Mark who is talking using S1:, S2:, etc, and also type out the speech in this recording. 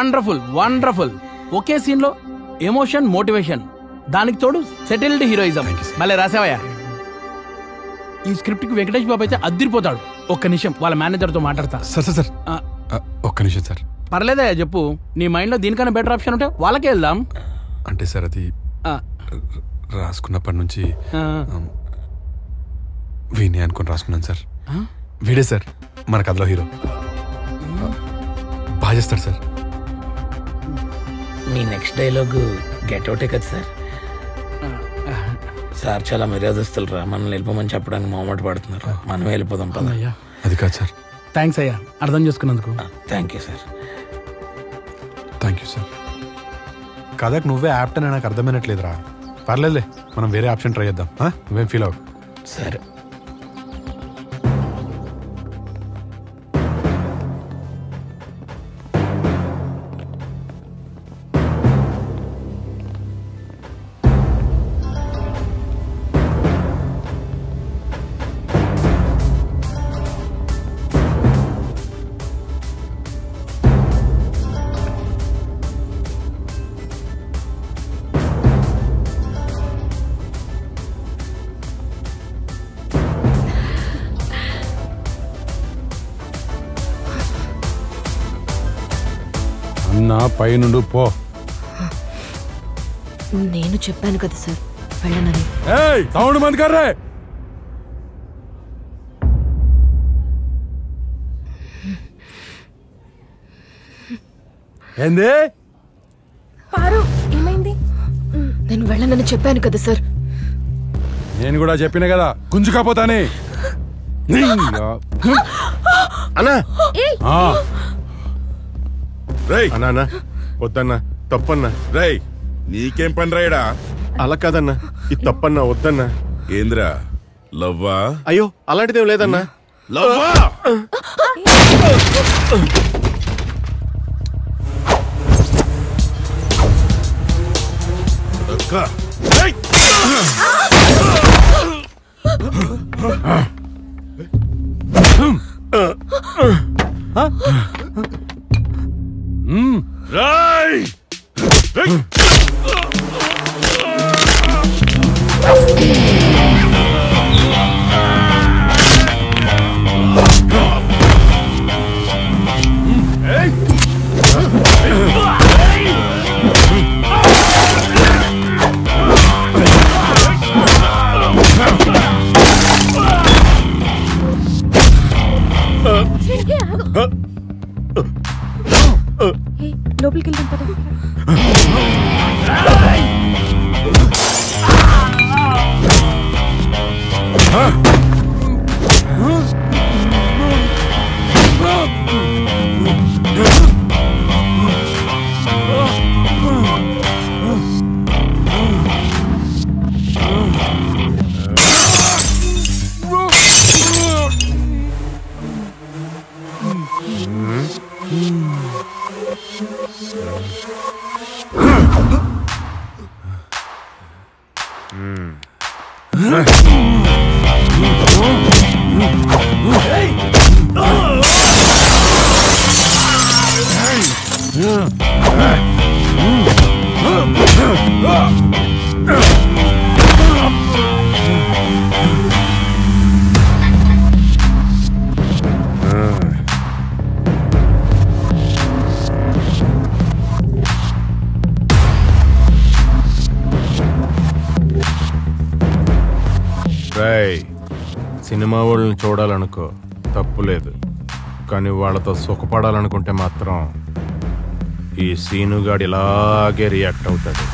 S1: Wonderful wonderful. ఒకే scene లో emotion motivation, దానికి తోడు సెటిల్డ్ హీరోయిజం. మళ్ళీ రాసావయ్యా. ఈ స్క్రిప్ట్ కి వెంకటేష్ బాబు అయితే అద్దరిపోతాడు. ఒక్క నిమిషం వాళ్ళ మేనేజర్ తో మాట్లాడతా.
S2: సార్ ఒక్క నిమిషం సార్.
S1: పర్లేదయ్యా చెప్పు. నీ మైండ్ లో దీనికన్నా బెటర్ ఆప్షన్ ఉంటే వాళ్ళకే వెళ్దాం.
S2: అంటే సార్ అది రాసుకున్నప్పటి నుంచి వీణి అనుకుని రాసుకున్నాను సార్. వీడే సార్ మన కథలో హీరో. బాగా చేస్తాడు సార్.
S3: మీ నెక్స్ట్ డైలాగ్ గెట్ అవుటే కదా సార్? సార్ చాలా మర్యాదస్తులు రా, మనల్ని వెళ్ళిపోమని చెప్పడానికి మొహమాట పడుతున్నారు. మనం వెళ్ళిపోదాం పదయ్యా.
S2: అది కాదు సార్.
S1: థ్యాంక్స్ అయ్యా అర్థం చేసుకున్నందుకు.
S3: Thank you sir.
S2: Thank you sir. కథకు నువ్వే యాప్ట్ అని నాకు అర్థమైనట్లేదురా. పర్లేదులే, మనం వేరే ఆప్షన్ ట్రై చేద్దాం. నువ్వేం ఫీల్ అవ్వకు.
S3: సరే.
S2: అన్నా పై నుండి పో.
S4: నేను చెప్పాను కదా సార్ వెళ్ళనని.
S2: సౌండ్ బంద్ కర్రే. ఏంది?
S4: ఏమైంది? నేను వెళ్ళనని చెప్పాను కదా సార్.
S2: నేను కూడా చెప్పిన కదా గుంజుకపోతాని.
S5: అన్నా రేయ్ అన్నా వద్దన్నా తప్పన్నా. రేయ్ నీకేం పని రాయడా? అలా కాదన్నా, ఇది తప్పన్నా వద్దన్నా. ఏంద్రా లవ్వా? అయ్యో అలాంటిదేం లేదన్నా. లవ్వా రాయ్
S4: లోపలికి వెళ్దాం పద. సినిమా వాళ్ళని చూడాలనుకో తప్పులేదు, కానీ వాళ్ళతో సుఖపడాలనుకుంటే మాత్రం ఈ సీనుగాడు ఇలాగే రియాక్ట్ అవుతాడు.